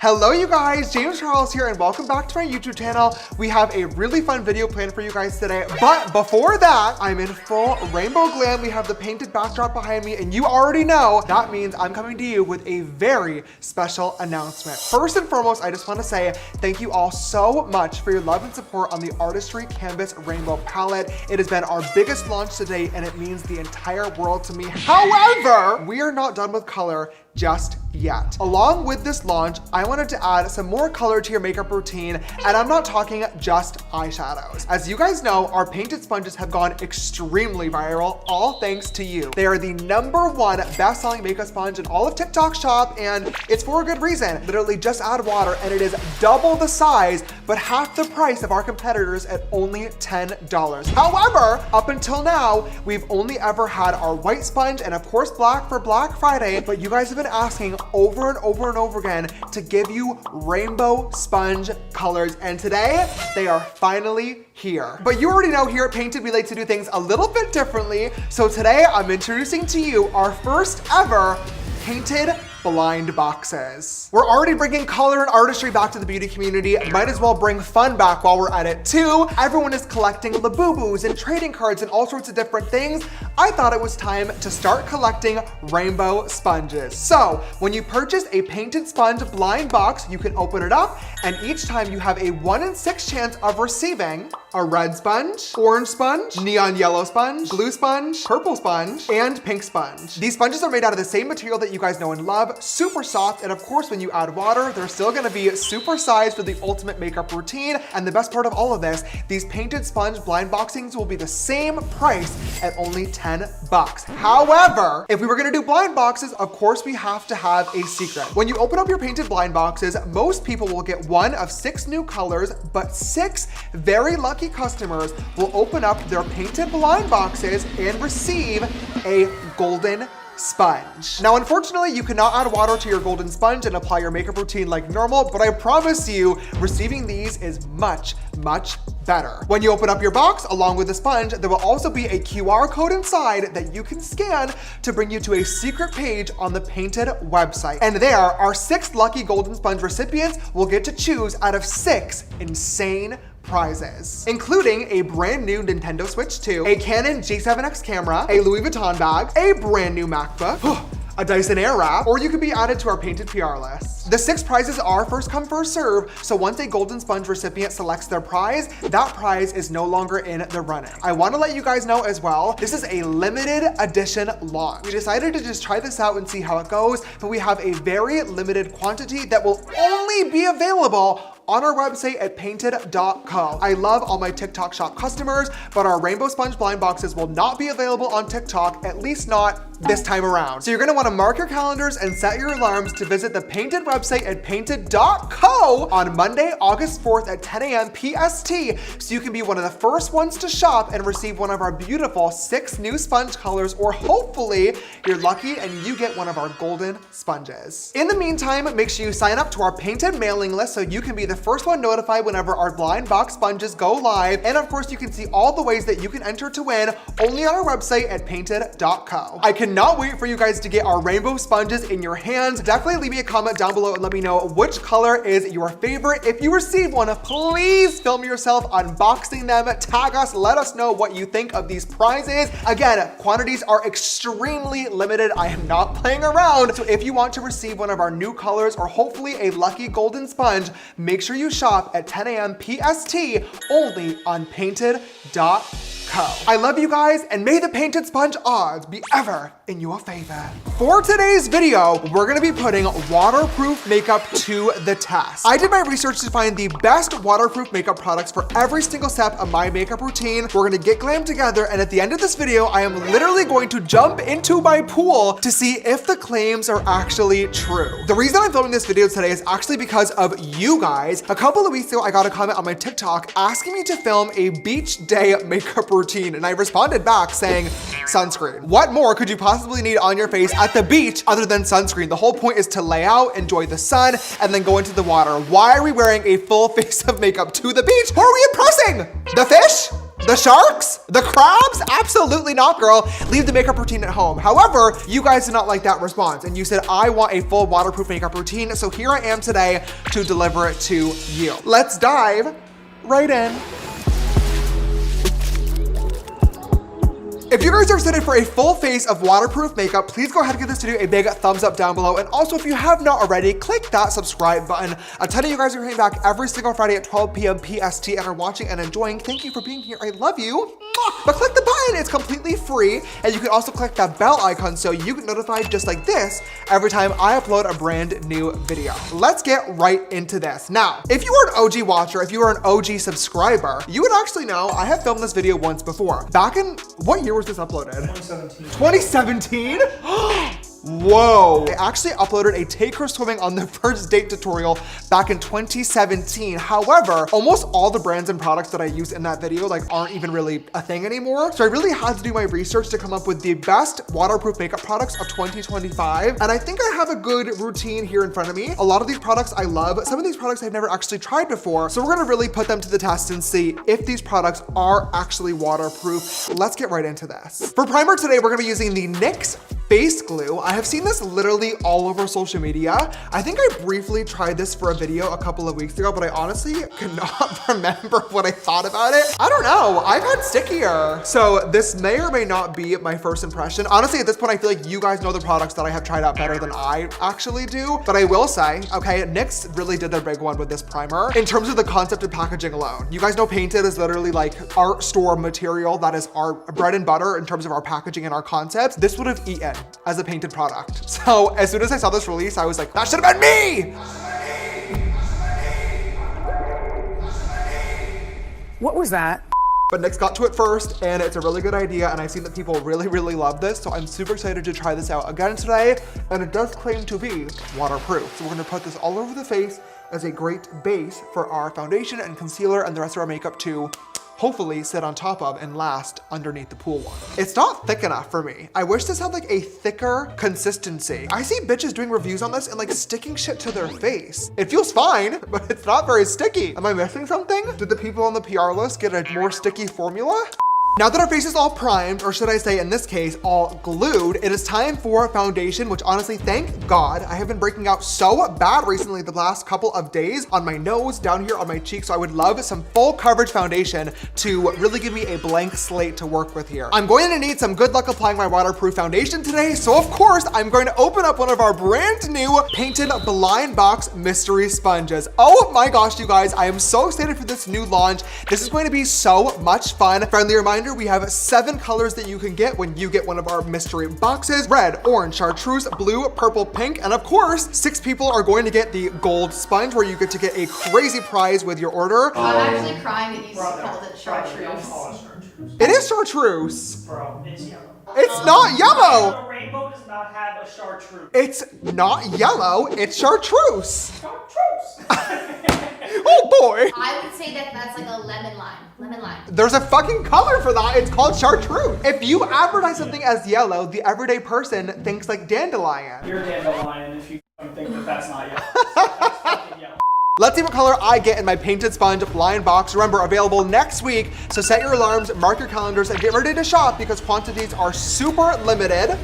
Hello you guys, James Charles here and welcome back to my YouTube channel. We have a really fun video planned for you guys today, but before that, I'm in full rainbow glam. We have the painted backdrop behind me and you already know that means I'm coming to you with a very special announcement. First and foremost, I just want to say thank you all so much for your love and support on the Artistry Canvas Rainbow Palette. It has been our biggest launch to date and it means the entire world to me. However, we are not done with color just yet. Along with this launch, I wanted to add some more color to your makeup routine, and I'm not talking just eyeshadows. As you guys know, our painted sponges have gone extremely viral, all thanks to you. They are the #1 best-selling makeup sponge in all of TikTok shop, and it's for a good reason. Literally just add water and it is double the size, but half the price of our competitors at only $10. However, up until now, we've only ever had our white sponge and of course black for Black Friday, but you guys have been asking over and over and over again to give you rainbow sponge colors, and today they are finally here. But you already know here at Painted we like to do things a little bit differently, so today I'm introducing to you our first ever painted blind boxes. We're already bringing color and artistry back to the beauty community. Might as well bring fun back while we're at it too. Everyone is collecting Labubus and trading cards and all sorts of different things. I thought it was time to start collecting rainbow sponges. So when you purchase a painted sponge blind box, you can open it up and each time you have a 1 in 6 chance of receiving a red sponge, orange sponge, neon yellow sponge, blue sponge, purple sponge, and pink sponge. These sponges are made out of the same material that you guys know and love, super soft, and of course when you add water, they're still gonna be super sized for the ultimate makeup routine. And the best part of all of this, these painted sponge blind boxings will be the same price at only $10. However, if we were gonna do blind boxes, of course we have to have a secret. When you open up your painted blind boxes, most people will get one of 6 new colors, but 6 very lucky customers will open up their painted blind boxes and receive a golden sponge. Now, unfortunately, you cannot add water to your golden sponge and apply your makeup routine like normal, but I promise you, receiving these is much, much better. When you open up your box, along with the sponge, there will also be a QR code inside that you can scan to bring you to a secret page on the Painted website. And there, our 6 lucky golden sponge recipients will get to choose out of 6 insane prizes, including a brand new Nintendo Switch 2, a Canon G7X camera, a Louis Vuitton bag, a brand new MacBook, a Dyson Airwrap, or you could be added to our Painted PR list. The 6 prizes are first come, first serve, so once a golden sponge recipient selects their prize, that prize is no longer in the running. I want to let you guys know as well, this is a limited edition launch. We decided to just try this out and see how it goes, but we have a very limited quantity that will only be available on our website at painted.co. I love all my TikTok shop customers, but our rainbow sponge blind boxes will not be available on TikTok, at least not this time around. So you're gonna wanna mark your calendars and set your alarms to visit the Painted website at painted.co on Monday, August 4th at 10 a.m. PST, so you can be one of the first ones to shop and receive one of our beautiful 6 new sponge colors, or hopefully you're lucky and you get one of our golden sponges. In the meantime, make sure you sign up to our Painted mailing list so you can be the first one notified whenever our blind box sponges go live. And of course, you can see all the ways that you can enter to win only on our website at painted.co. I cannot wait for you guys to get our rainbow sponges in your hands. Definitely leave me a comment down below and let me know which color is your favorite. If you receive one, please film yourself unboxing them, tag us, let us know what you think of these prizes. Again, quantities are extremely limited. I am not playing around. So if you want to receive one of our new colors or hopefully a lucky golden sponge, make sure you shop at 10 a.m. PST only on painted.co. I love you guys, and may the painted sponge odds be ever in your favor. For today's video, we're gonna be putting waterproof makeup to the test. I did my research to find the best waterproof makeup products for every single step of my makeup routine. We're gonna get glam together, and at the end of this video, I am literally going to jump into my pool to see if the claims are actually true. The reason I'm filming this video today is actually because of you guys. A couple of weeks ago, I got a comment on my TikTok asking me to film a beach day makeup routine, and I responded back saying, sunscreen. What more could you possibly need on your face at the beach other than sunscreen? The whole point is to lay out, enjoy the sun, and then go into the water. Why are we wearing a full face of makeup to the beach? Who are we impressing? The fish? The sharks? The crabs? Absolutely not, girl. Leave the makeup routine at home. However, you guys did not like that response and you said, I want a full waterproof makeup routine. So here I am today to deliver it to you. Let's dive right in. If you guys are excited for a full face of waterproof makeup, please go ahead and give this video a big thumbs up down below. And also, if you have not already, click that subscribe button. A ton of you guys are coming back every single Friday at 12 p.m. PST and are watching and enjoying. Thank you for being here. I love you. But click the button, it's completely free. And you can also click that bell icon so you get notified just like this every time I upload a brand new video. Let's get right into this. Now, if you are an OG watcher, if you are an OG subscriber, you would actually know I have filmed this video once before. Back in, what year was this uploaded? 2017. 2017? Whoa. I actually uploaded a take her swimming on the first date tutorial back in 2017. However, almost all the brands and products that I use in that video aren't even really a thing anymore. So I really had to do my research to come up with the best waterproof makeup products of 2025. And I think I have a good routine here in front of me. A lot of these products I love. Some of these products I've never actually tried before. So we're gonna really put them to the test and see if these products are actually waterproof. Let's get right into this. For primer today, we're gonna be using the NYX face glue. I have seen this literally all over social media. I think I briefly tried this for a video a couple of weeks ago, but I honestly cannot remember what I thought about it. I don't know, I got stickier. So this may or may not be my first impression. Honestly, at this point, I feel like you guys know the products that I have tried out better than I actually do. But I will say, okay, NYX really did their big one with this primer in terms of the concept of packaging alone. You guys know Painted is literally like art store material. That is our bread and butter in terms of our packaging and our concepts. This would have eaten as a Painted product. So as soon as I saw this release, I was like, that should have been me! What was that? But NYX got to it first, and it's a really good idea, and I've seen that people really, really love this, so I'm super excited to try this out again today, and it does claim to be waterproof. So we're gonna put this all over the face as a great base for our foundation and concealer and the rest of our makeup to hopefully sit on top of and last underneath the pool one. It's not thick enough for me. I wish this had like a thicker consistency. I see bitches doing reviews on this and like sticking shit to their face. It feels fine, but it's not very sticky. Am I missing something? Did the people on the PR list get a more sticky formula? Now that our face is all primed, or should I say in this case, all glued, it is time for foundation, which honestly, thank God, I have been breaking out so bad recently the last couple of days on my nose, down here on my cheeks, so I would love some full coverage foundation to really give me a blank slate to work with here. I'm going to need some good luck applying my waterproof foundation today, so of course, I'm going to open up one of our brand new Painted Blind Box Mystery Sponges. Oh my gosh, you guys, I am so excited for this new launch. This is going to be so much fun. Friendly reminder, we have 7 colors that you can get when you get one of our mystery boxes: red, orange, chartreuse, blue, purple, pink, and of course, 6 people are going to get the gold sponge where you get to get a crazy prize with your order. I'm actually crying that you called it chartreuse. It is chartreuse. Bro, it's yellow. It's not yellow. The rainbow does not have a chartreuse. It's not yellow, it's chartreuse. Chartreuse. Oh boy. I would say that that's like a lemon lime. Lemon lime. There's a fucking color for that. It's called chartreuse. If you advertise something as yellow, the everyday person thinks like dandelion. You're a dandelion if you think that that's not yellow. That's fucking yellow. Let's see what color I get in my Painted Sponge blind box. Remember, available next week. So set your alarms, mark your calendars, and get ready to shop because quantities are super limited.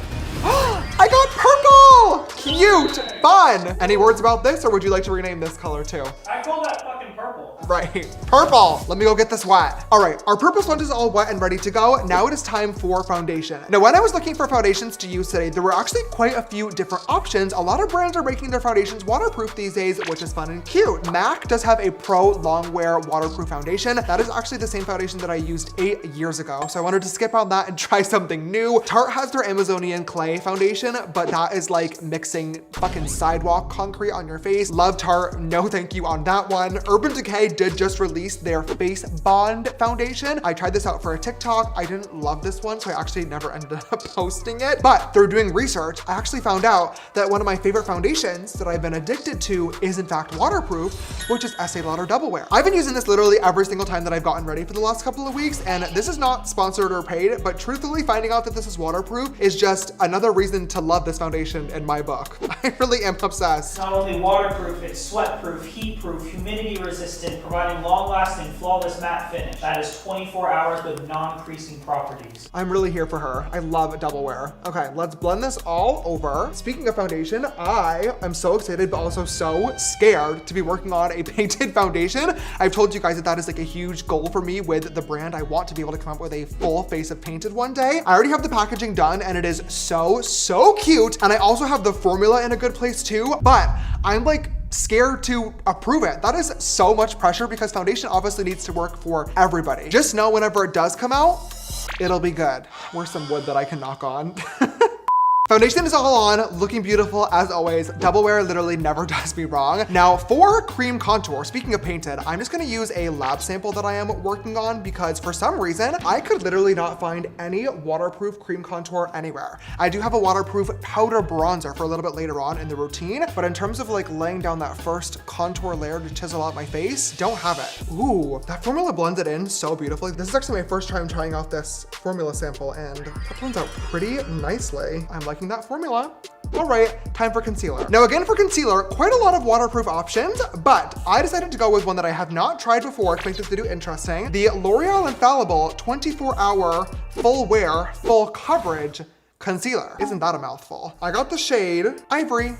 I got purple! Cute, fun. Any words about this, or would you like to rename this color too? I call that fucking purple. Right, purple. Let me go get this wet. All right, our purple sponge is all wet and ready to go. Now it is time for foundation. Now, when I was looking for foundations to use today, there were actually quite a few different options. A lot of brands are making their foundations waterproof these days, which is fun and cute. MAC does have a Pro Longwear waterproof foundation. That is actually the same foundation that I used 8 years ago. So I wanted to skip on that and try something new. Tarte has their Amazonian clay foundation, but that is like mixing fucking sidewalk concrete on your face. Love Tarte, no thank you on that one. Urban Decay did just release their Face Bond foundation. I tried this out for a TikTok. I didn't love this one, so I actually never ended up posting it. But through doing research, I actually found out that one of my favorite foundations that I've been addicted to is in fact waterproof, which is Estee Lauder Double Wear. I've been using this literally every single time that I've gotten ready for the last couple of weeks, and this is not sponsored or paid, but truthfully finding out that this is waterproof is just another reason to love this foundation in my book. I really am obsessed. Not only waterproof, it's sweat-proof, heat-proof, humidity-resistant, patented, providing long-lasting, flawless matte finish that is 24 hours with non-creasing properties. I'm really here for her. I love double wear. Okay, let's blend this all over. Speaking of foundation, I am so excited, but also so scared to be working on a painted foundation. I've told you guys that that is like a huge goal for me with the brand. I want to be able to come up with a full face of painted one day. I already have the packaging done and it is so cute. And I also have the formula in a good place too, but I'm like scared to approve it. That is so much pressure because foundation obviously needs to work for everybody. Just know whenever it does come out, it'll be good. Where's some wood that I can knock on? Foundation is all on, looking beautiful as always. Double wear literally never does me wrong. Now for cream contour, speaking of painted, I'm just gonna use a lab sample that I am working on because for some reason, I could literally not find any waterproof cream contour anywhere. I do have a waterproof powder bronzer for a little bit later on in the routine, but in terms of like laying down that first contour layer to chisel out my face, don't have it. Ooh, that formula blends it in so beautifully. This is actually my first time trying out this formula sample and that blends out pretty nicely. I'm liking that formula. All right, time for concealer. Now again for concealer, quite a lot of waterproof options, but I decided to go with one that I have not tried before to make this video interesting. The L'Oreal Infallible 24-hour full wear, full coverage concealer. Isn't that a mouthful? I got the shade Ivory.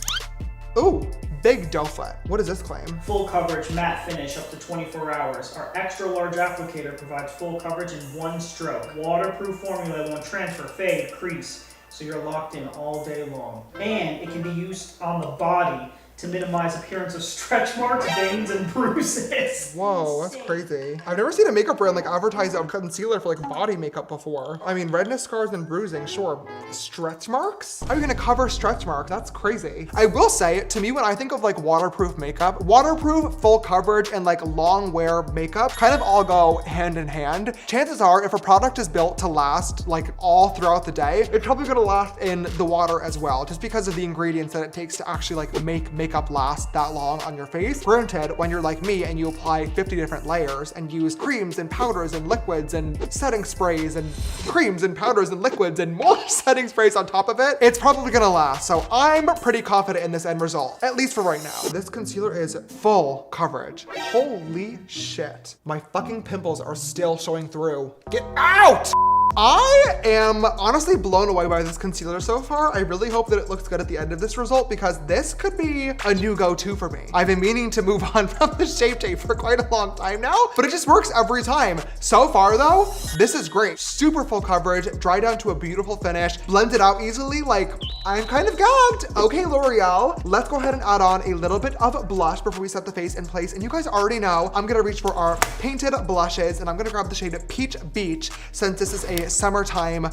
Ooh, big doe foot. What does this claim? Full coverage matte finish up to 24 hours. Our extra large applicator provides full coverage in one stroke. Waterproof formula won't transfer, fade, crease, so you're locked in all day long. And it can be used on the body to minimize appearance of stretch marks, veins, and bruises. Whoa, that's crazy. I've never seen a makeup brand like advertise a concealer for like body makeup before. I mean, redness, scars, and bruising, sure. Stretch marks? How are you gonna cover stretch marks? That's crazy. I will say, to me, when I think of like waterproof makeup, waterproof, full coverage, and like long wear makeup kind of all go hand in hand. Chances are, if a product is built to last like all throughout the day, it's probably gonna last in the water as well, just because of the ingredients that it takes to actually like make makeup last that long on your face. Granted, when you're like me and you apply 50 different layers and use creams and powders and liquids and setting sprays and creams and powders and liquids and more setting sprays on top of it, it's probably gonna last. So I'm pretty confident in this end result, at least for right now. This concealer is full coverage. Holy shit. My fucking pimples are still showing through. Get out! I am honestly blown away by this concealer so far. I really hope that it looks good at the end of this result because this could be a new go-to for me. I've been meaning to move on from the Shape Tape for quite a long time now, but it just works every time. So far though, this is great. Super full coverage, dry down to a beautiful finish, blends it out easily. Like, I'm kind of gagged. Okay, L'Oreal, let's go ahead and add on a little bit of blush before we set the face in place. And you guys already know, I'm gonna reach for our painted blushes and I'm gonna grab the shade Peach Beach since this is a summertime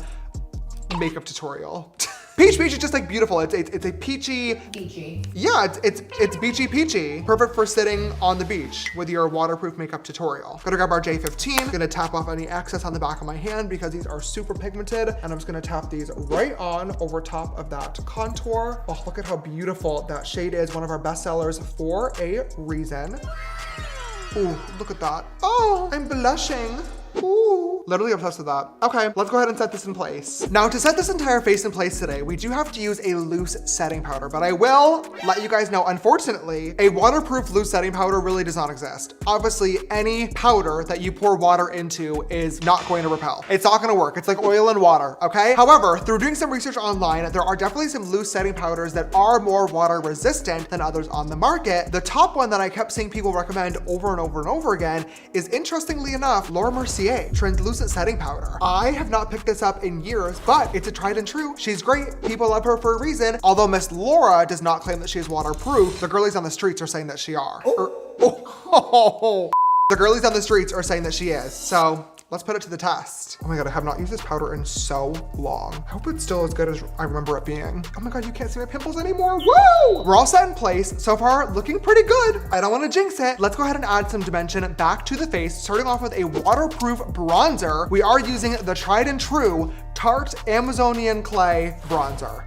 makeup tutorial. Peach Beach is just like beautiful. It's a peachy. Yeah, it's beachy peachy. Perfect for sitting on the beach with your waterproof makeup tutorial. Gonna grab our J15. Gonna tap off any excess on the back of my hand because these are super pigmented. And I'm just gonna tap these right on over top of that contour. Oh, look at how beautiful that shade is. One of our best sellers for a reason. Ooh, look at that. Oh, I'm blushing. Ooh, literally obsessed with that. Okay, let's go ahead and set this in place. Now to set this entire face in place today, we do have to use a loose setting powder, but I will let you guys know, unfortunately, a waterproof loose setting powder really does not exist. Obviously, any powder that you pour water into is not going to repel. It's not gonna work. It's like oil and water, okay? However, through doing some research online, there are definitely some loose setting powders that are more water resistant than others on the market. The top one that I kept seeing people recommend over and over and over again is, interestingly enough, Laura Mercier translucent setting powder. I have not picked this up in years, but it's a tried and true. She's great. People love her for a reason. Although Miss Laura does not claim that she is waterproof, the girlies on the streets are saying that she are. The girlies on the streets are saying that she is. So let's put it to the test. Oh my God, I have not used this powder in so long. I hope it's still as good as I remember it being. Oh my God, you can't see my pimples anymore. Woo! We're all set in place. So far, looking pretty good. I don't wanna jinx it. Let's go ahead and add some dimension back to the face, starting off with a waterproof bronzer. We are using the tried and true Tarte Amazonian Clay bronzer.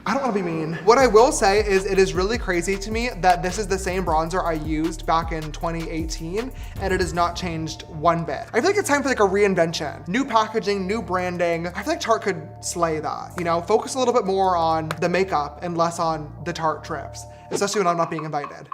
I don't wanna be mean. What I will say is it is really crazy to me that this is the same bronzer I used back in 2018 and it has not changed one bit. I feel like it's time for like a reinvention. New packaging, new branding. I feel like Tarte could slay that, you know? Focus a little bit more on the makeup and less on the Tarte trips, especially when I'm not being invited.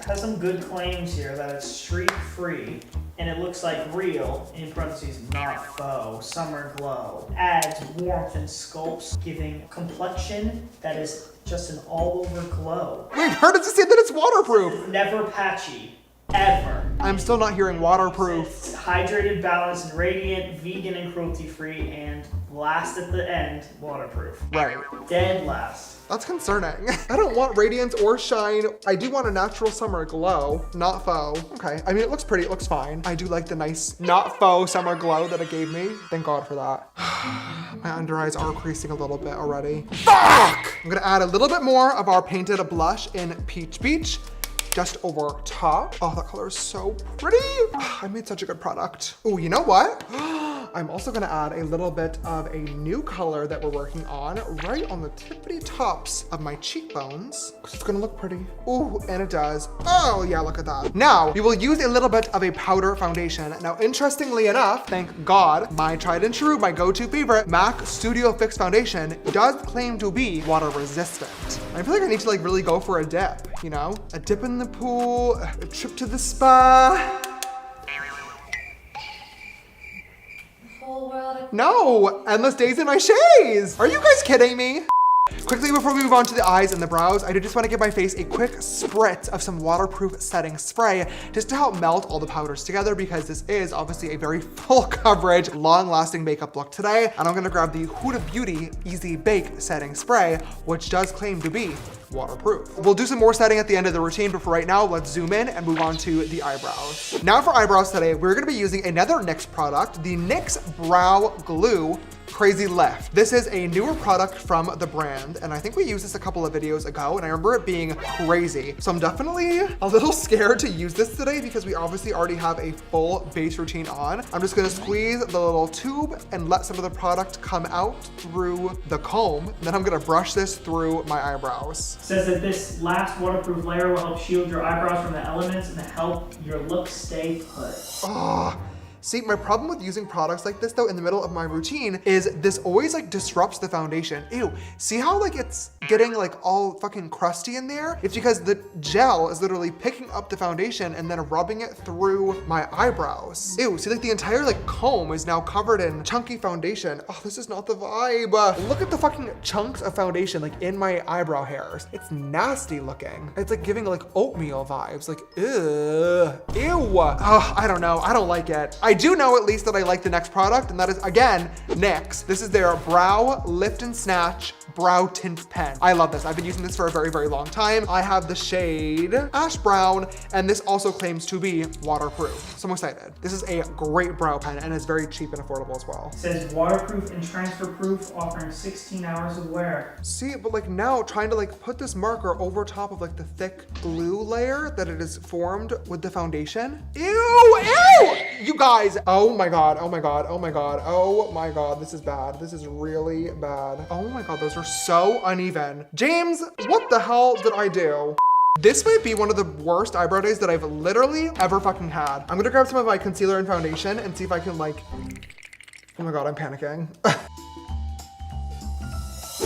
It has some good claims here that it's streak free and it looks like real, in parentheses, not faux, summer glow. Adds warmth and sculpts, giving complexion that is just an all over glow. Wait, where does it say that it's waterproof? Never patchy, ever. I'm still not hearing waterproof. It's hydrated, balanced, and radiant, vegan and cruelty free, and last at the end, waterproof. Right. Dead last. That's concerning. I don't want radiance or shine. I do want a natural summer glow, not faux. Okay, I mean, it looks pretty, it looks fine. I do like the nice, not faux summer glow that it gave me. Thank God for that. My under eyes are creasing a little bit already. Fuck! I'm gonna add a little bit more of our painted blush in Peach Beach, just over top. Oh, that color is so pretty. I made such a good product. Oh, you know what? I'm also gonna add a little bit of a new color that we're working on right on the tippity tops of my cheekbones, because it's gonna look pretty. Ooh, and it does. Oh yeah, look at that. Now, we will use a little bit of a powder foundation. Now, interestingly enough, thank God, my tried and true, my go-to favorite, MAC Studio Fix Foundation does claim to be water resistant. I feel like I need to like really go for a dip, you know? A dip in the pool, a trip to the spa. No, endless days in my shades. Are you guys kidding me? Quickly before we move on to the eyes and the brows, I do just want to give my face a quick spritz of some waterproof setting spray just to help melt all the powders together, because this is obviously a very full coverage, long lasting makeup look today. And I'm gonna grab the Huda Beauty Easy Bake Setting Spray, which does claim to be waterproof. We'll do some more setting at the end of the routine, but for right now, let's zoom in and move on to the eyebrows. Now for eyebrows today, we're gonna be using another NYX product, the NYX Brow Glue Crazy Lift. This is a newer product from the brand, and I think we used this a couple of videos ago, and I remember it being crazy. So I'm definitely a little scared to use this today because we obviously already have a full base routine on. I'm just gonna squeeze the little tube and let some of the product come out through the comb. And then I'm gonna brush this through my eyebrows. It says that this last waterproof layer will help shield your eyebrows from the elements and help your look stay put. Oh. See, my problem with using products like this though in the middle of my routine is this always like disrupts the foundation. Ew, see how like it's getting like all fucking crusty in there? It's because the gel is literally picking up the foundation and then rubbing it through my eyebrows. Ew, see like the entire like comb is now covered in chunky foundation. Oh, this is not the vibe. Look at the fucking chunks of foundation like in my eyebrow hairs. It's nasty looking. It's like giving like oatmeal vibes, like ugh, ew. Oh, I don't know, I don't like it. I do know at least that I like the next product, and that is, again, NYX. This is their Brow Lift and Snatch Brow Tint Pen. I love this. I've been using this for a very, very long time. I have the shade Ash Brown, and this also claims to be waterproof. So I'm excited. This is a great brow pen, and it's very cheap and affordable as well. It says waterproof and transfer proof, offering 16 hours of wear. See, but like now trying to like put this marker over top of like the thick glue layer that it is formed with the foundation. Ew, ew! You guys, oh my God, oh my God, oh my God, oh my God, this is bad. This is really bad. Oh my God, those are so uneven. James, what the hell did I do? This might be one of the worst eyebrow days that I've literally ever fucking had. I'm gonna grab some of my concealer and foundation and see if I can like, oh my God, I'm panicking.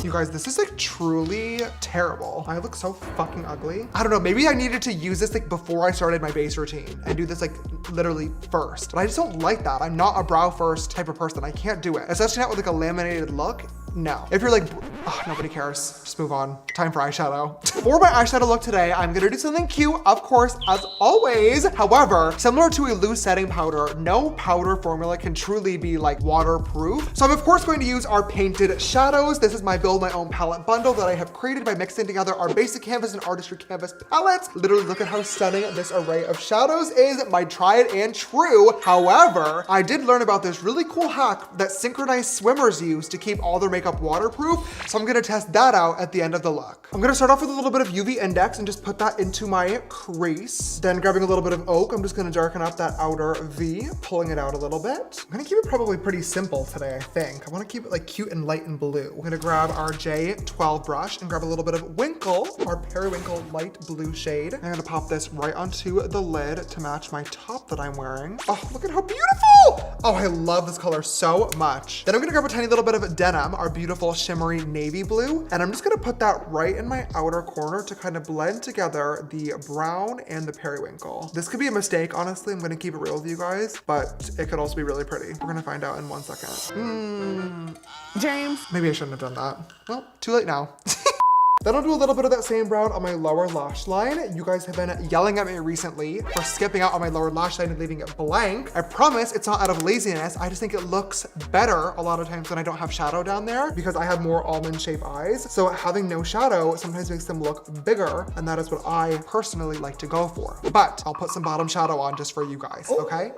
You guys, this is like truly terrible. I look so fucking ugly. I don't know, maybe I needed to use this like before I started my base routine and do this like literally first. But I just don't like that. I'm not a brow first type of person. I can't do it. Especially not with like a laminated look. No. If you're like, oh, nobody cares. Just move on. Time for eyeshadow. For my eyeshadow look today, I'm gonna do something cute, of course, as always. However, similar to a loose setting powder, no powder formula can truly be like waterproof. So I'm of course going to use our painted shadows. This is my build my own palette bundle that I have created by mixing together our basic canvas and artistry canvas palettes. Literally look at how stunning this array of shadows is, my tried and true. However, I did learn about this really cool hack that synchronized swimmers use to keep all their makeup waterproof. So I'm gonna test that out at the end of the look. I'm gonna start off with a little bit of UV Index and just put that into my crease. Then grabbing a little bit of Oak, I'm just gonna darken up that outer V, pulling it out a little bit. I'm gonna keep it probably pretty simple today, I think. I wanna keep it like cute and light and blue. I'm gonna grab our J12 brush and grab a little bit of Winkle, our Periwinkle light blue shade. I'm gonna pop this right onto the lid to match my top that I'm wearing. Oh, look at how beautiful! Oh, I love this color so much. Then I'm gonna grab a tiny little bit of denim, our beautiful shimmery navy navy blue. And I'm just gonna put that right in my outer corner to kind of blend together the brown and the periwinkle. This could be a mistake, honestly. I'm gonna keep it real with you guys, but it could also be really pretty. We're gonna find out in 1 second. James. Maybe I shouldn't have done that. Well, too late now. Then I'll do a little bit of that same brown on my lower lash line. You guys have been yelling at me recently for skipping out on my lower lash line and leaving it blank. I promise it's not out of laziness. I just think it looks better a lot of times when I don't have shadow down there because I have more almond shaped eyes. So having no shadow sometimes makes them look bigger, and that is what I personally like to go for. But I'll put some bottom shadow on just for you guys, okay?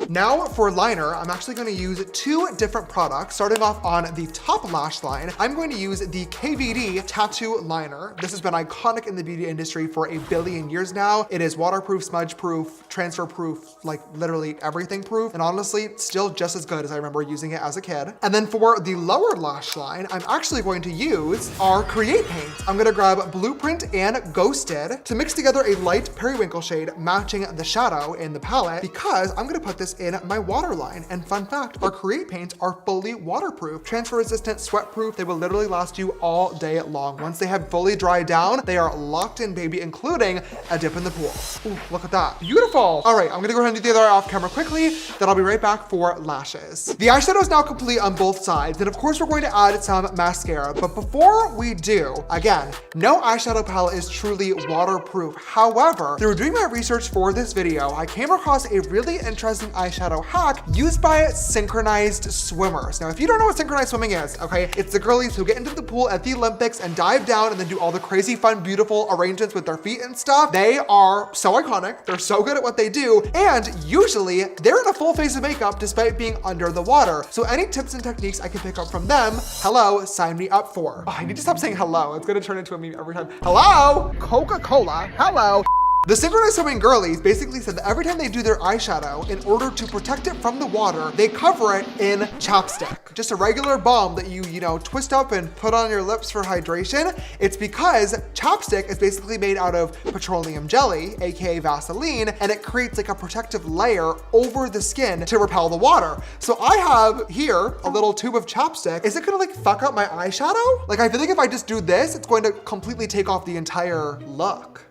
Now for liner, I'm actually going to use 2 different products. Starting off on the top lash line, I'm going to use the KVD Tattoo Liner. This has been iconic in the beauty industry for a billion years now. It is waterproof, smudge proof, transfer proof, like literally everything proof. And honestly, still just as good as I remember using it as a kid. And then for the lower lash line, I'm actually going to use our Create paint. I'm going to grab Blueprint and Ghosted to mix together a light periwinkle shade matching the shadow in the palette, because I'm going to put this in my waterline. And fun fact, our Create paints are fully waterproof, transfer resistant, sweat proof. They will literally last you all day long. Once they have fully dried down, they are locked in, baby, including a dip in the pool. Ooh, look at that. Beautiful. All right, I'm gonna go ahead and do the other eye off camera quickly, then I'll be right back for lashes. The eyeshadow is now complete on both sides. And of course, we're going to add some mascara. But before we do, again, no eyeshadow palette is truly waterproof. However, through doing my research for this video, I came across a really interesting eyeshadow hack used by synchronized swimmers. Now, if you don't know what synchronized swimming is, okay, it's the girlies who get into the pool at the Olympics and dive down and then do all the crazy, fun, beautiful arrangements with their feet and stuff. They are so iconic. They're so good at what they do. And usually they're in a full face of makeup despite being under the water. So any tips and techniques I can pick up from them, hello, sign me up for. Oh, I need to stop saying hello. It's gonna turn into a meme every time. Hello, Coca-Cola, hello. The synchronized swimming girlies basically said that every time they do their eyeshadow, in order to protect it from the water, they cover it in chapstick. Just a regular balm that you twist up and put on your lips for hydration. It's because chapstick is basically made out of petroleum jelly, AKA Vaseline, and it creates like a protective layer over the skin to repel the water. So I have here a little tube of chapstick. Is it gonna like fuck up my eyeshadow? Like I feel like if I just do this, it's going to completely take off the entire look.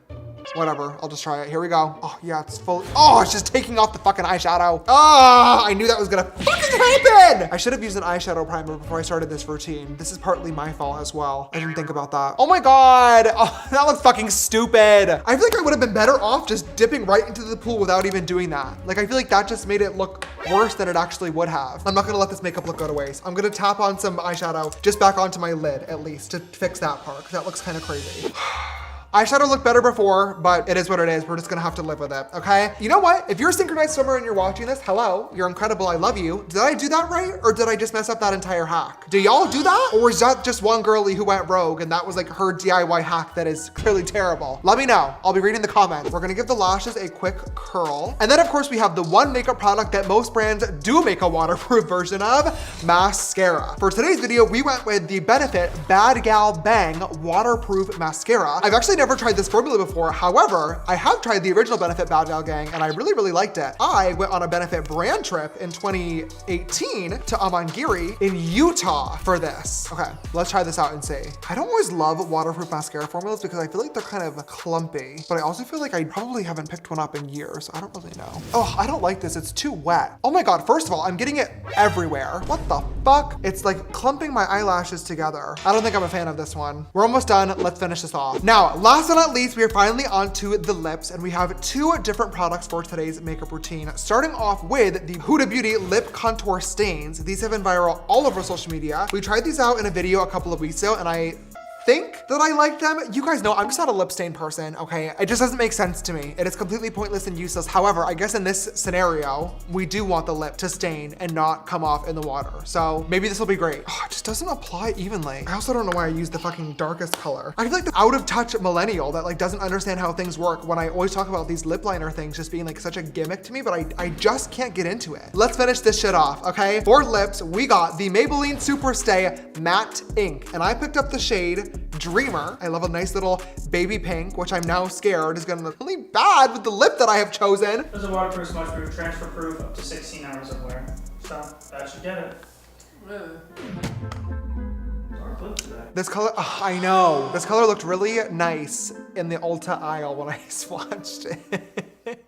Whatever, I'll just try it. Here we go. Oh yeah, it's full. Oh, it's just taking off the fucking eyeshadow. Oh, I knew that was gonna fucking happen. I should have used an eyeshadow primer before I started this routine. This is partly my fault as well. I didn't think about that. Oh my God, oh, that looks fucking stupid. I feel like I would have been better off just dipping right into the pool without even doing that. Like, I feel like that just made it look worse than it actually would have. I'm not gonna let this makeup look go to waste. I'm gonna tap on some eyeshadow just back onto my lid at least to fix that part, because that looks kind of crazy. Eyeshadow looked better before, but it is what it is. We're just gonna have to live with it, okay? You know what? If you're a synchronized swimmer and you're watching this, hello, you're incredible, I love you. Did I do that right? Or did I just mess up that entire hack? Do y'all do that? Or is that just one girlie who went rogue and that was like her DIY hack that is clearly terrible? Let me know. I'll be reading the comments. We're gonna give the lashes a quick curl. And then of course we have the one makeup product that most brands do make a waterproof version of, mascara. For today's video, we went with the Benefit Bad Gal Bang Waterproof Mascara. I've actually never tried this formula before. However, I have tried the original Benefit Bad Gal Gang and I really, really liked it. I went on a Benefit brand trip in 2018 to Amangiri in Utah for this. Okay, let's try this out and see. I don't always love waterproof mascara formulas because I feel like they're kind of clumpy, but I also feel like I probably haven't picked one up in years. I don't really know. Oh, I don't like this. It's too wet. Oh my God, first of all, I'm getting it everywhere. What the fuck? It's like clumping my eyelashes together. I don't think I'm a fan of this one. We're almost done. Let's finish this off. Now, last but not least, we are finally on to the lips, and we have 2 different products for today's makeup routine. Starting off with the Huda Beauty Lip Contour Stains. These have been viral all over social media. We tried these out in a video a couple of weeks ago, and I think that I like them. You guys know I'm just not a lip stain person, okay? It just doesn't make sense to me. It is completely pointless and useless. However, I guess in this scenario, we do want the lip to stain and not come off in the water. So maybe this will be great. Oh, it just doesn't apply evenly. I also don't know why I used the fucking darkest color. I feel like the out of touch millennial that like doesn't understand how things work when I always talk about these lip liner things just being like such a gimmick to me, but I just can't get into it. Let's finish this shit off, okay? For lips, we got the Maybelline Superstay Matte Ink, and I picked up the shade Dreamer. I love a nice little baby pink, which I'm now scared is gonna look really bad with the lip that I have chosen. There's a waterproof, smudge proof, transfer proof, up to 16 hours of wear. So that should get it. Sorry. good today. This color, I know. This color looked really nice in the Ulta aisle when I swatched it.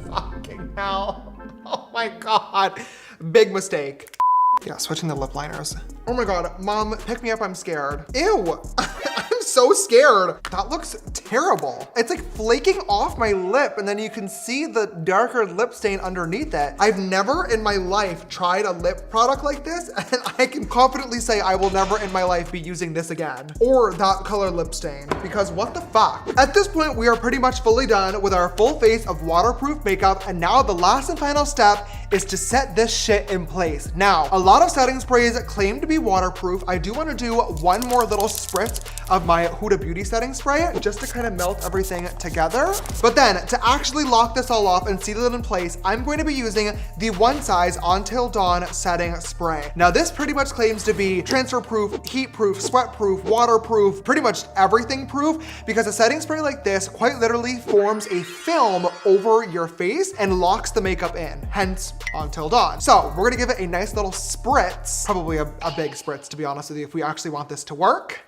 Fucking hell. Oh my God. Big mistake. Yeah, switching the lip liners. Oh my God, Mom, pick me up, I'm scared. Ew, I'm so scared. That looks terrible. It's like flaking off my lip and then you can see the darker lip stain underneath it. I've never in my life tried a lip product like this and I can confidently say I will never in my life be using this again or that color lip stain because what the fuck? At this point, we are pretty much fully done with our full face of waterproof makeup and now the last and final step is to set this shit in place. Now, a lot of setting sprays claim to be waterproof. I do want to do one more little spritz of my Huda Beauty setting spray just to kind of melt everything together. But then to actually lock this all off and seal it in place, I'm going to be using the One Size Until Dawn setting spray. Now this pretty much claims to be transfer proof, heat proof, sweat proof, waterproof, pretty much everything proof because a setting spray like this quite literally forms a film over your face and locks the makeup in, hence Until Dawn. So we're gonna give it a nice little spritz, probably a big spritz to be honest with you if we actually want this to work.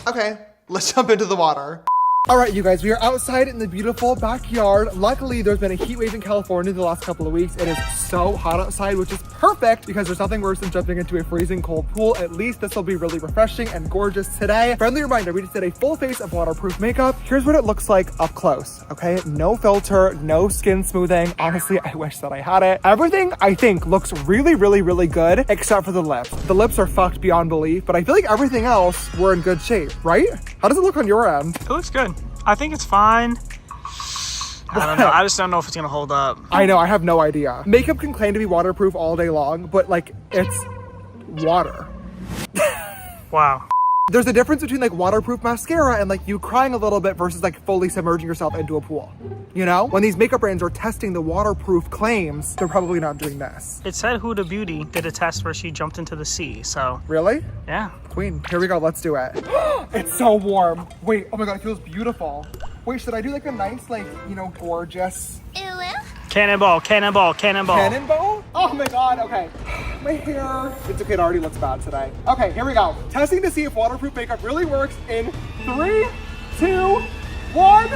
Okay, let's jump into the water. All right, you guys, we are outside in the beautiful backyard. Luckily, there's been a heat wave in California the last couple of weeks. It is so hot outside, which is perfect because there's nothing worse than jumping into a freezing cold pool. At least this will be really refreshing and gorgeous today. Friendly reminder, we just did a full face of waterproof makeup. Here's what it looks like up close, okay? No filter, no skin smoothing. Honestly, I wish that I had it. Everything, I think, looks really, really, really good, except for the lips. The lips are fucked beyond belief, but I feel like everything else, we're in good shape, right? How does it look on your end? It looks good. I think it's fine. I don't know. I just don't know if it's gonna hold up. I know, I have no idea. Makeup can claim to be waterproof all day long, but like, it's water. Wow. There's a difference between like waterproof mascara and like you crying a little bit versus like fully submerging yourself into a pool. You know? When these makeup brands are testing the waterproof claims, they're probably not doing this. It said Huda Beauty did a test where she jumped into the sea, so. Really? Yeah. Queen, here we go, let's do it. It's so warm. Wait, oh my God, it feels beautiful. Wait, should I do like a nice, like, you know, gorgeous Cannonball, cannonball, cannonball. cannonball? Oh my God, okay. My hair. It's okay, it already looks bad today. Okay, here we go. Testing to see if waterproof makeup really works in 3, 2, 1.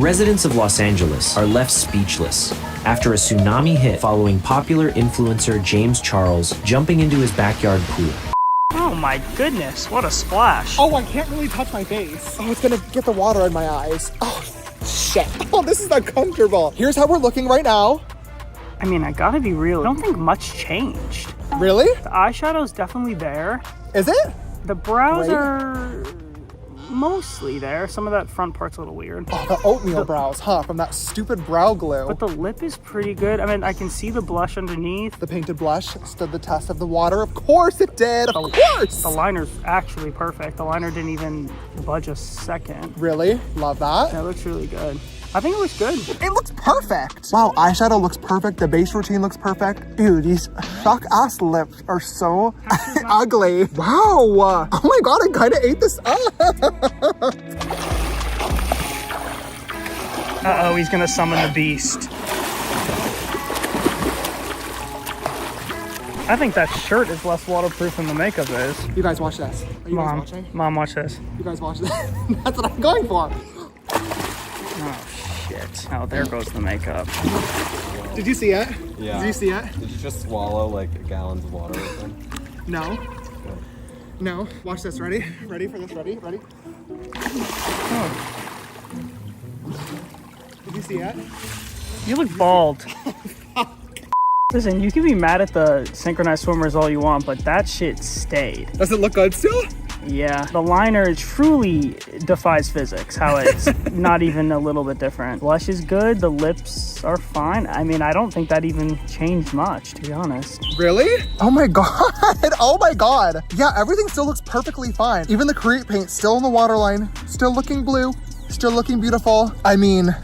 Residents of Los Angeles are left speechless after a tsunami hit following popular influencer James Charles jumping into his backyard pool. Oh my goodness, what a splash. Oh, I can't really touch my face. Oh, it's gonna get the water in my eyes. Oh, shit. Oh, this is uncomfortable. Here's how we're looking right now. I mean, I gotta be real. I don't think much changed. Really? The eyeshadow's definitely there. Is it? The brows Right. are mostly there. Some of that front part's a little weird. Oh, the oatmeal brows, huh? From that stupid brow glue. But the lip is pretty good. I mean, I can see the blush underneath. The painted blush stood the test of the water. Of course it did. Of course. The liner's actually perfect. The liner didn't even budge a second. Really? Love that. That looks really good. I think it looks good. It looks perfect. Wow, eyeshadow looks perfect. The base routine looks perfect. Dude, these shock ass lips are so ugly. Wow. Oh my God, I kind of ate this up. Uh-oh, he's gonna summon the beast. I think that shirt is less waterproof than the makeup is. You guys watch this. Are you guys watching? Mom, watch this. You guys watch this. That's what I'm going for. Oh, shit. Oh, there goes the makeup. Did you see it? Yeah. Did you see it? Did you just swallow like gallons of water or something? No. No. Watch this. Ready? Ready for this? Ready? Ready? Oh, Did you see it? you look bald. Listen, you can be mad at the synchronized swimmers all you want, but that shit stayed. Does it look good still? Yeah, the liner truly defies physics, how it's not even a little bit different. Blush is good, the lips are fine. I mean, I don't think that even changed much, to be honest. Really? Oh my God. Oh my God. Yeah, everything still looks perfectly fine. Even the Create paint still in the waterline, still looking blue. still looking beautiful. I mean,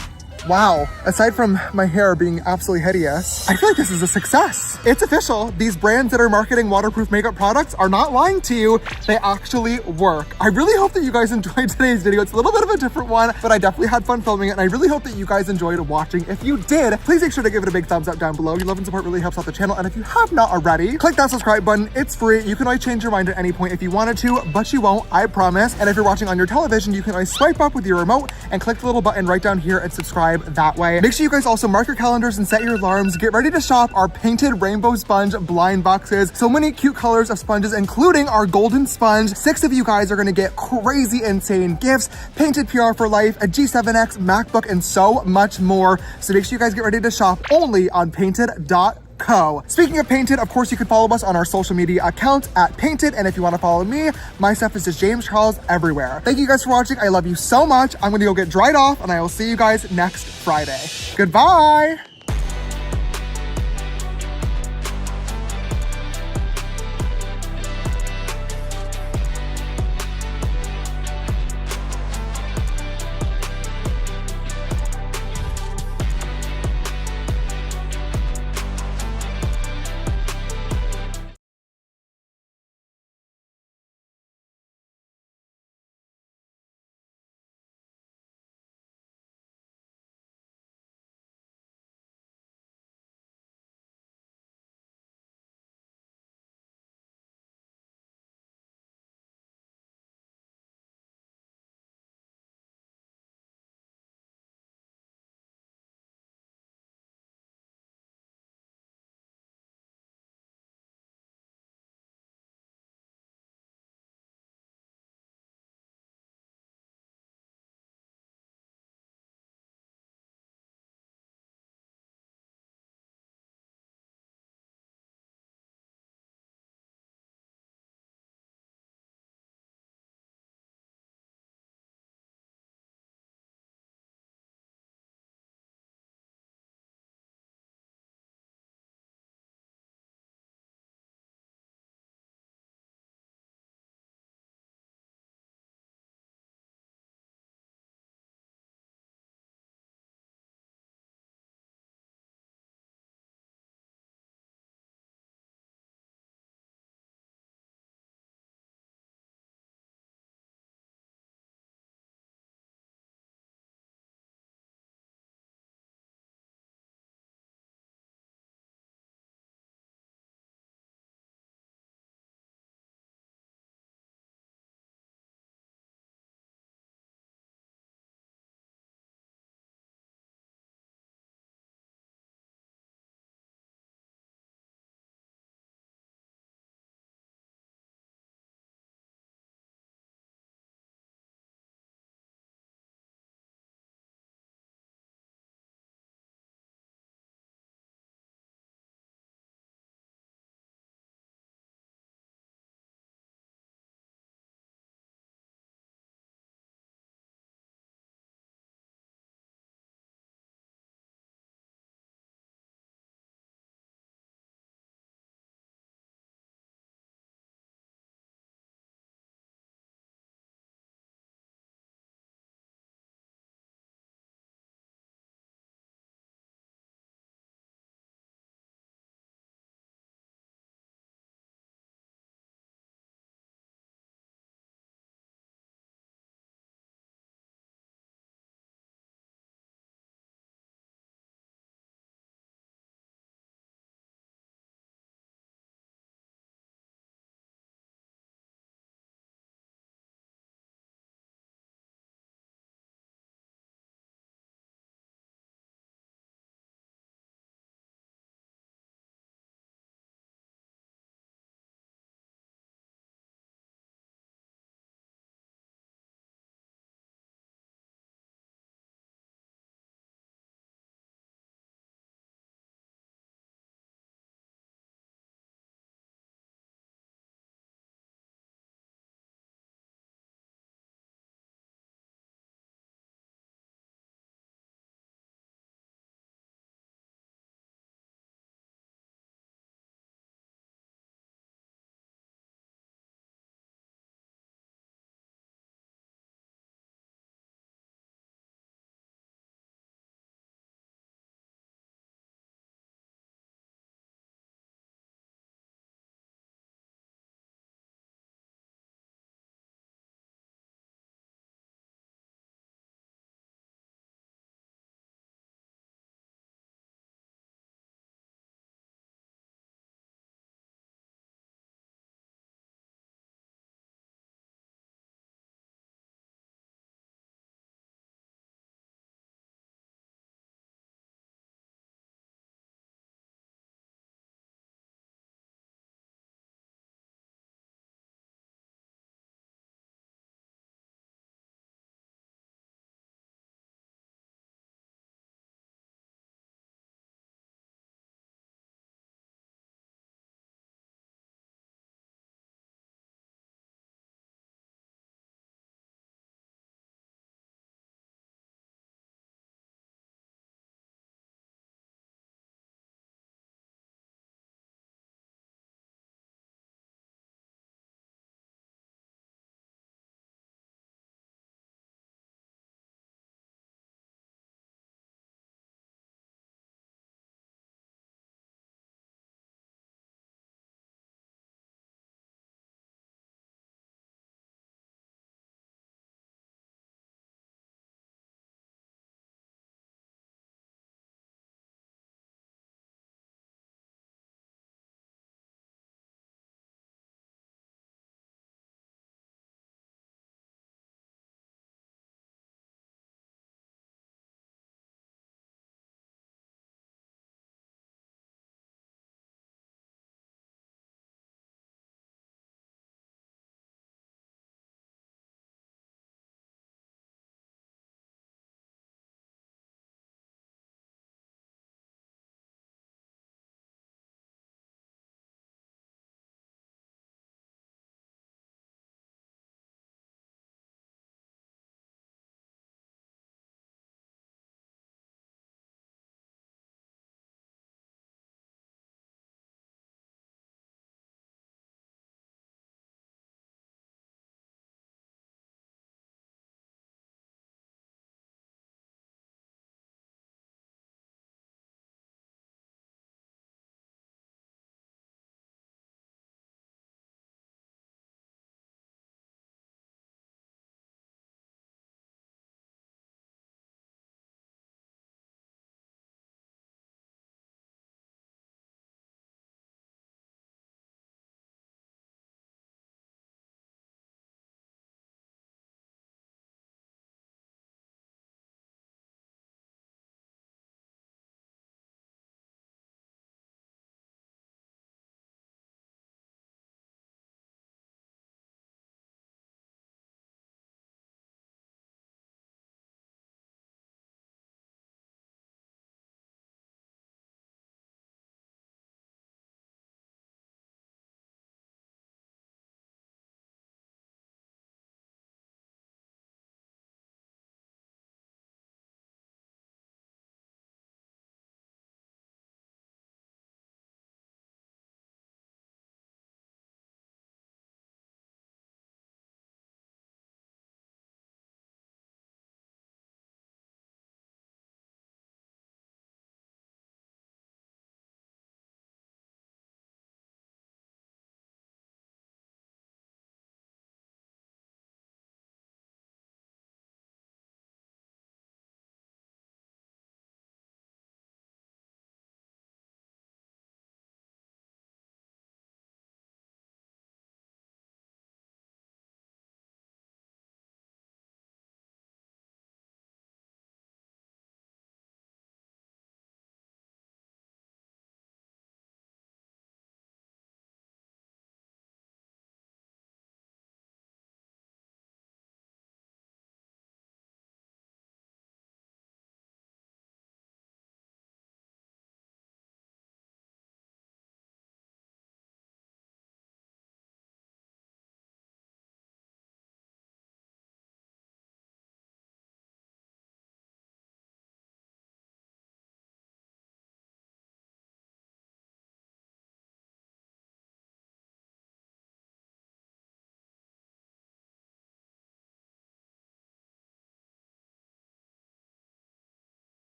wow, aside from my hair being absolutely hideous, I feel like this is a success. It's official. These brands that are marketing waterproof makeup products are not lying to you. They actually work. I really hope that you guys enjoyed today's video. It's a little bit of a different one, but I definitely had fun filming it, and I really hope that you guys enjoyed watching. If you did, please make sure to give it a big thumbs up down below. Your love and support really helps out the channel, and if you have not already, click that subscribe button. It's free. You can always change your mind at any point if you wanted to, but you won't, I promise. And if you're watching on your television, you can always swipe up with your remote and click the little button right down here and subscribe that way. Make sure you guys also mark your calendars and set your alarms. Get ready to shop our painted rainbow sponge blind boxes. So many cute colors of sponges, including our golden sponge. 6 of you guys are gonna get crazy insane gifts, painted PR for life, a G7X, MacBook, and so much more. So make sure you guys get ready to shop only on painted.co. Speaking of Painted, of course, you can follow us on our social media accounts at Painted. And if you want to follow me, my stuff is just James Charles everywhere. Thank you guys for watching. I love you so much. I'm going to go get dried off, and I will see you guys next Friday. Goodbye.